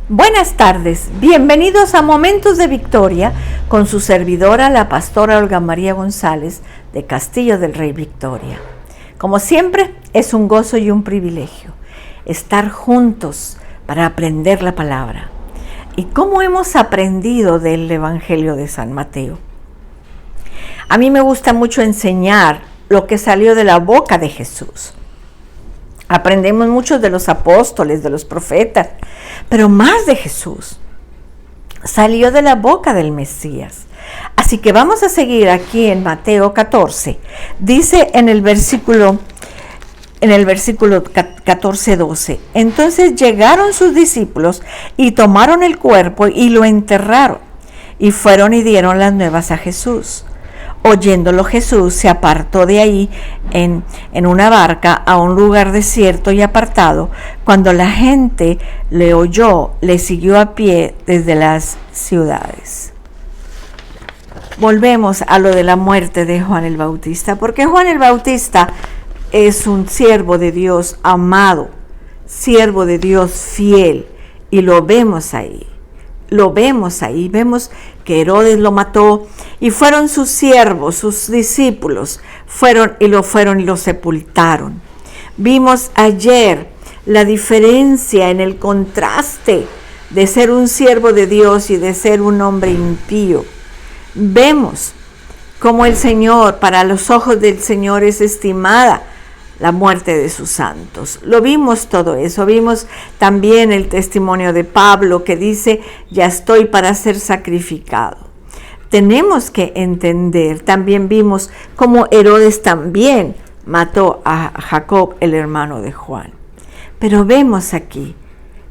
Buenas tardes, bienvenidos a Momentos de Victoria con su servidora, la pastora Olga María González de Castillo del Rey Victoria. Como siempre, es un gozo y un privilegio estar juntos para aprender la palabra. ¿Y cómo hemos aprendido del Evangelio de San Mateo? A mí me gusta mucho enseñar lo que salió de la boca de Jesús. Aprendemos mucho de los apóstoles, de los profetas, pero más de Jesús. Salió de la boca del Mesías. Así que vamos a seguir aquí en Mateo 14. Dice en el versículo 14-12. Entonces llegaron sus discípulos y tomaron el cuerpo y lo enterraron. Y fueron y dieron las nuevas a Jesús. Oyéndolo Jesús se apartó de ahí en una barca a un lugar desierto y apartado. Cuando la gente le oyó, le siguió a pie desde las ciudades. Volvemos a lo de la muerte de Juan el Bautista, porque Juan el Bautista es un siervo de Dios amado, siervo de Dios fiel, y lo vemos ahí. Vemos que Herodes lo mató y fueron sus siervos, sus discípulos, fueron y lo sepultaron. Vimos ayer la diferencia en el contraste de ser un siervo de Dios y de ser un hombre impío. Vemos cómo el Señor, para los ojos del Señor, es estimada la muerte de sus santos. Lo vimos todo eso. Vimos también el testimonio de Pablo que dice, ya estoy para ser sacrificado. Tenemos que entender, también vimos cómo Herodes también mató a Jacob, el hermano de Juan. Pero vemos aquí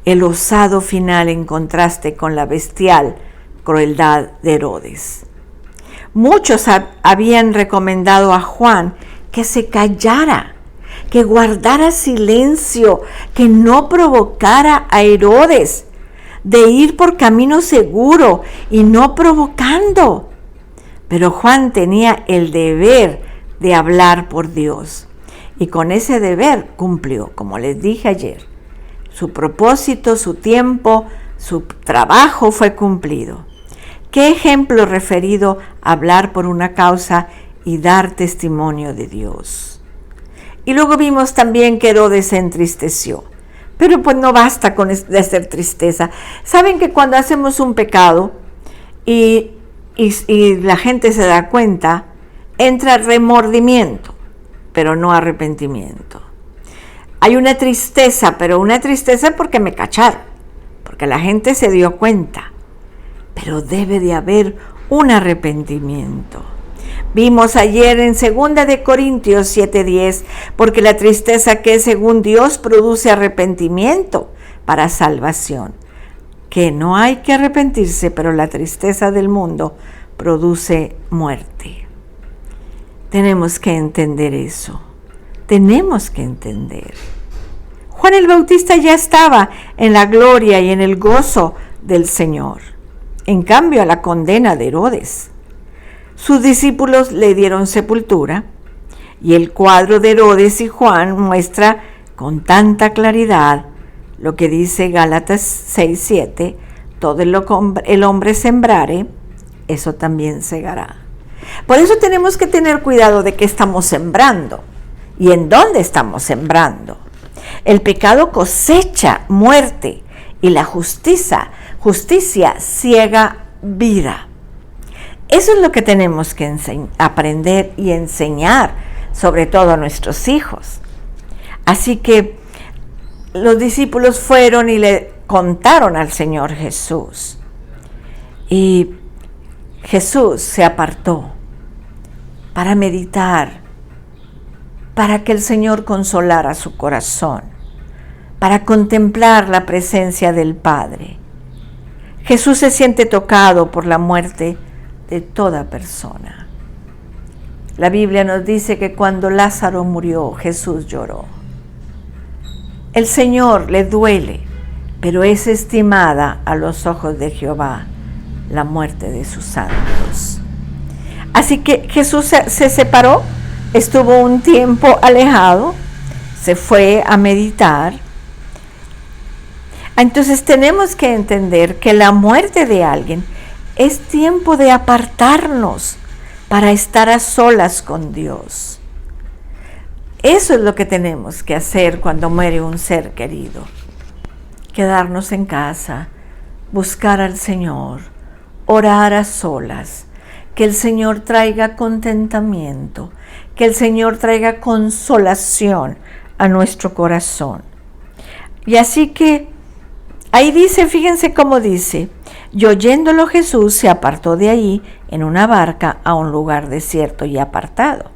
el osado final en contraste con la bestial crueldad de Herodes. Muchos habían recomendado a Juan que se callara, que guardara silencio, que no provocara a Herodes, de ir por camino seguro y no provocando. Pero Juan tenía el deber de hablar por Dios, y con ese deber cumplió, como les dije ayer. Su propósito, su tiempo, su trabajo fue cumplido. ¿Qué ejemplo referido a hablar por una causa y dar testimonio de Dios? Y luego vimos también que Herodes se entristeció. Pero pues no basta de ser tristeza. Saben que cuando hacemos un pecado y la gente se da cuenta, entra remordimiento, pero no arrepentimiento. Hay una tristeza, pero una tristeza porque me cacharon, porque la gente se dio cuenta. Pero debe de haber un arrepentimiento. Vimos ayer en 2 Corintios 7:10, porque la tristeza que es según Dios produce arrepentimiento para salvación. Que no hay que arrepentirse, pero la tristeza del mundo produce muerte. Tenemos que entender eso. Tenemos que entender. Juan el Bautista ya estaba en la gloria y en el gozo del Señor. En cambio, a la condena de Herodes, sus discípulos le dieron sepultura, y el cuadro de Herodes y Juan muestra con tanta claridad lo que dice Gálatas 6:7, todo el hombre sembrare, eso también segará. Por eso tenemos que tener cuidado de qué estamos sembrando y en dónde estamos sembrando. El pecado cosecha muerte y la justicia ciega vida. Eso es lo que tenemos que aprender y enseñar, sobre todo a nuestros hijos. Así que los discípulos fueron y le contaron al Señor Jesús. Y Jesús se apartó para meditar, para que el Señor consolara su corazón, para contemplar la presencia del Padre. Jesús se siente tocado por la muerte de toda persona. La Biblia nos dice que cuando Lázaro murió, Jesús lloró. El Señor le duele, pero es estimada a los ojos de Jehová la muerte de sus santos. Así que Jesús se separó, estuvo un tiempo alejado, se fue a meditar. Entonces tenemos que entender que la muerte de alguien es tiempo de apartarnos para estar a solas con Dios. Eso es lo que tenemos que hacer cuando muere un ser querido. Quedarnos en casa, buscar al Señor, orar a solas, que el Señor traiga contentamiento, que el Señor traiga consolación a nuestro corazón. Y así que ahí dice, fíjense cómo dice, y oyéndolo Jesús se apartó de ahí en una barca a un lugar desierto y apartado.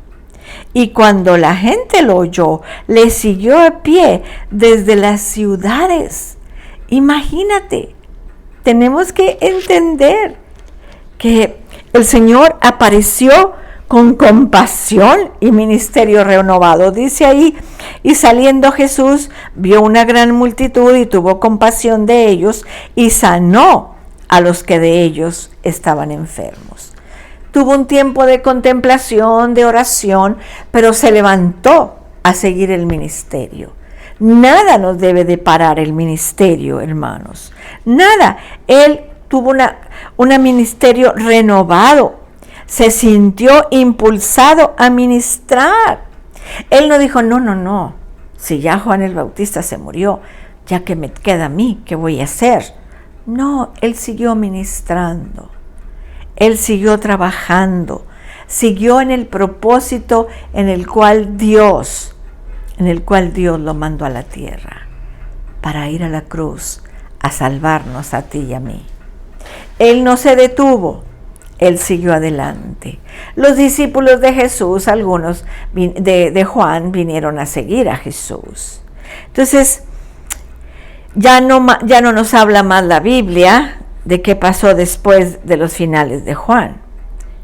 Y cuando la gente lo oyó, le siguió a pie desde las ciudades. Imagínate, tenemos que entender que el Señor apareció con compasión y ministerio renovado. Dice ahí, y saliendo Jesús vio una gran multitud y tuvo compasión de ellos y sanó a los que de ellos estaban enfermos. Tuvo un tiempo de contemplación, de oración, pero se levantó a seguir el ministerio. Nada nos debe de parar el ministerio, hermanos. Nada. Él tuvo un ministerio renovado. Se sintió impulsado a ministrar. Él no dijo, no. Si ya Juan el Bautista se murió, ya que me queda a mí, ¿qué voy a hacer? No, él siguió ministrando. Él siguió trabajando. Siguió en el propósito en el cual Dios lo mandó a la tierra, para ir a la cruz a salvarnos a ti y a mí. Él no se detuvo, él siguió adelante. Los discípulos de Jesús, algunos de Juan, vinieron a seguir a Jesús. Entonces, ya no nos habla más la Biblia de qué pasó después de los finales de Juan,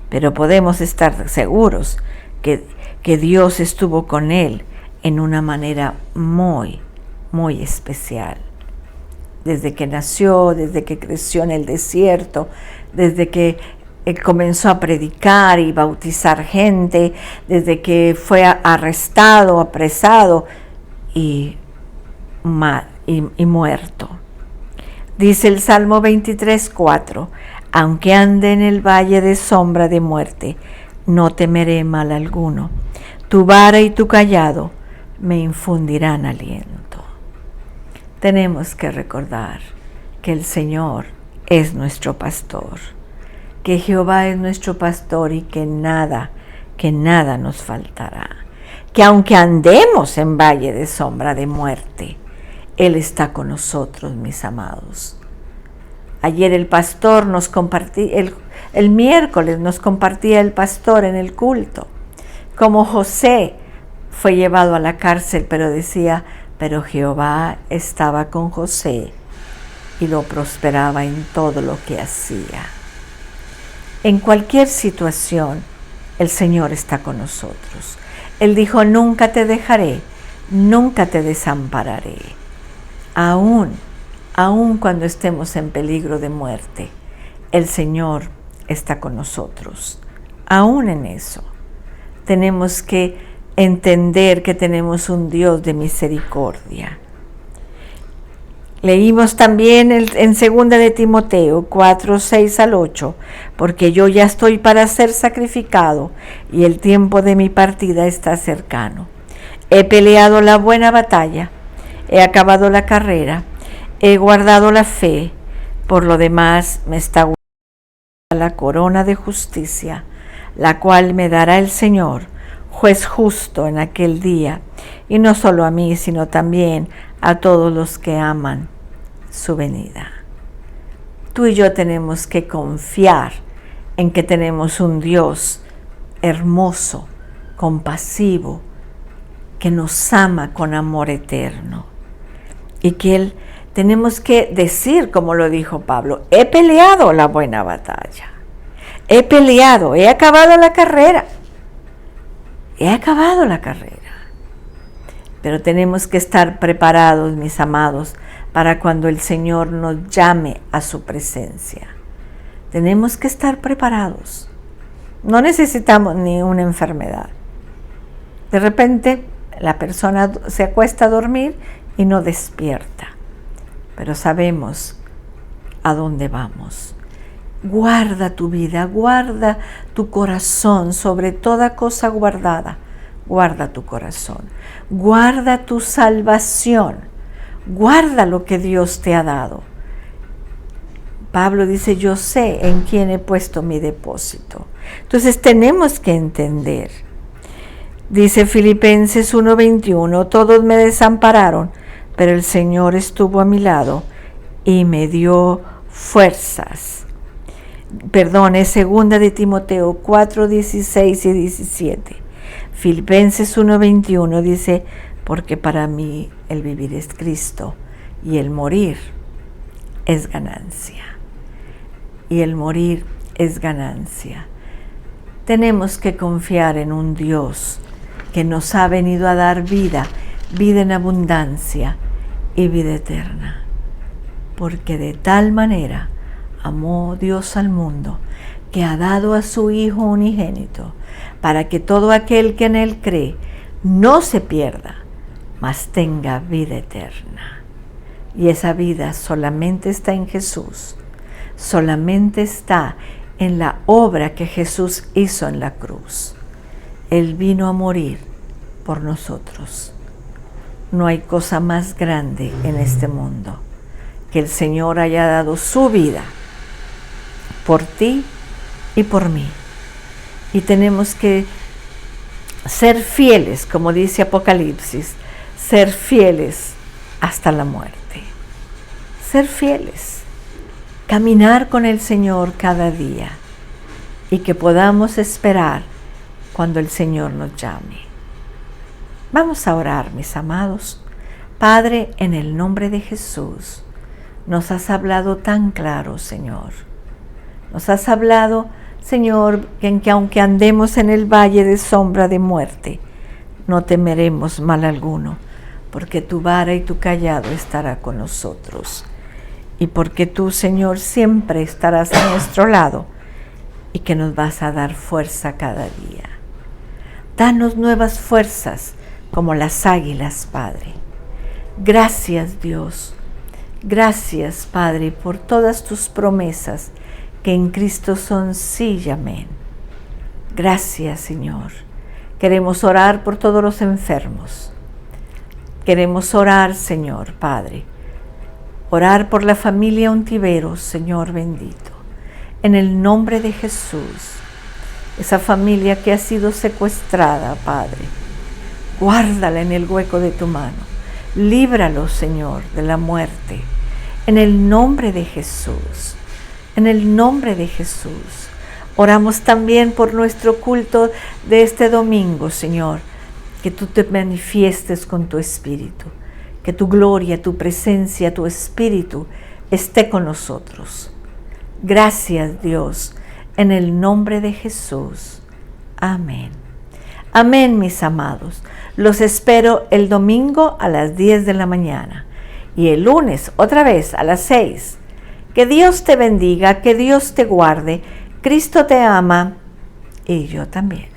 pero podemos estar seguros que Dios estuvo con él en una manera muy, muy especial. Desde que nació, desde que creció en el desierto, desde que comenzó a predicar y bautizar gente, desde que fue arrestado, apresado y muerto. Dice el Salmo 23:4, aunque ande en el valle de sombra de muerte, no temeré mal alguno. Tu vara y tu cayado me infundirán aliento. Tenemos que recordar que el Señor es nuestro pastor, que Jehová es nuestro pastor y que nada nos faltará. Que aunque andemos en valle de sombra de muerte, Él está con nosotros, mis amados. Ayer el pastor nos compartía, el miércoles nos compartía el pastor en el culto, como José fue llevado a la cárcel, pero decía, pero Jehová estaba con José y lo prosperaba en todo lo que hacía. En cualquier situación, el Señor está con nosotros. Él dijo, nunca te dejaré, nunca te desampararé. Aún cuando estemos en peligro de muerte, el Señor está con nosotros. Aún en eso, tenemos que entender que tenemos un Dios de misericordia. Leímos también en 2 de Timoteo 4:6-8, porque yo ya estoy para ser sacrificado y el tiempo de mi partida está cercano. He peleado la buena batalla, he acabado la carrera, he guardado la fe, por lo demás me está guardando la corona de justicia, la cual me dará el Señor, juez justo en aquel día, y no solo a mí, sino también a todos los que aman su venida. Tú y yo tenemos que confiar en que tenemos un Dios hermoso, compasivo, que nos ama con amor eterno, y que tenemos que decir, como lo dijo Pablo, he peleado la buena batalla, he peleado, he acabado la carrera. He acabado la carrera. Pero tenemos que estar preparados, mis amados, para cuando el Señor nos llame a su presencia. Tenemos que estar preparados. No necesitamos ni una enfermedad. De repente, la persona se acuesta a dormir y no despierta. pero sabemos a dónde vamos. Guarda tu vida, guarda tu corazón, sobre toda cosa guardada. Guarda tu corazón, guarda tu salvación, guarda lo que Dios te ha dado. Pablo dice, yo sé en quién he puesto mi depósito. Entonces tenemos que entender. Dice Filipenses 1:21, todos me desampararon, pero el Señor estuvo a mi lado y me dio fuerzas. Perdón, es 2 de Timoteo 4:16 y 17. Filipenses 1:21 dice, porque para mí el vivir es Cristo y el morir es ganancia. Y el morir es ganancia. Tenemos que confiar en un Dios que nos ha venido a dar vida, vida en abundancia y vida eterna. Porque de tal manera amó Dios al mundo, que ha dado a su Hijo unigénito, para que todo aquel que en Él cree no se pierda, mas tenga vida eterna. Y esa vida solamente está en Jesús, solamente está en la obra que Jesús hizo en la cruz. Él vino a morir por nosotros. No hay cosa más grande en este mundo que el Señor haya dado su vida por ti y por mí. Y tenemos que ser fieles, como dice Apocalipsis, ser fieles hasta la muerte. Ser fieles, caminar con el Señor cada día y que podamos esperar cuando el Señor nos llame. Vamos a orar, mis amados. Padre, en el nombre de Jesús, nos has hablado tan claro, Señor. Nos has hablado, Señor, que aunque andemos en el valle de sombra de muerte, no temeremos mal alguno, porque tu vara y tu cayado estará con nosotros. Y porque tú, Señor, siempre estarás a nuestro lado y que nos vas a dar fuerza cada día. Danos nuevas fuerzas como las águilas, Padre. Gracias, Dios. Gracias, Padre, por todas tus promesas que en Cristo son sí y amén. Gracias, Señor. Queremos orar por todos los enfermos. Queremos orar, Señor, Padre. Orar por la familia Ontiveros, Señor bendito. En el nombre de Jesús. Esa familia que ha sido secuestrada, Padre. Guárdala en el hueco de tu mano. Líbralos, Señor, de la muerte. En el nombre de Jesús. En el nombre de Jesús. Oramos también por nuestro culto de este domingo, Señor. Que tú te manifiestes con tu Espíritu. Que tu gloria, tu presencia, tu Espíritu esté con nosotros. Gracias, Dios, en el nombre de Jesús. Amén. Amén, mis amados. Los espero el domingo a las 10 de la mañana y el lunes otra vez a las 6. Que Dios te bendiga, que Dios te guarde. Cristo te ama y yo también.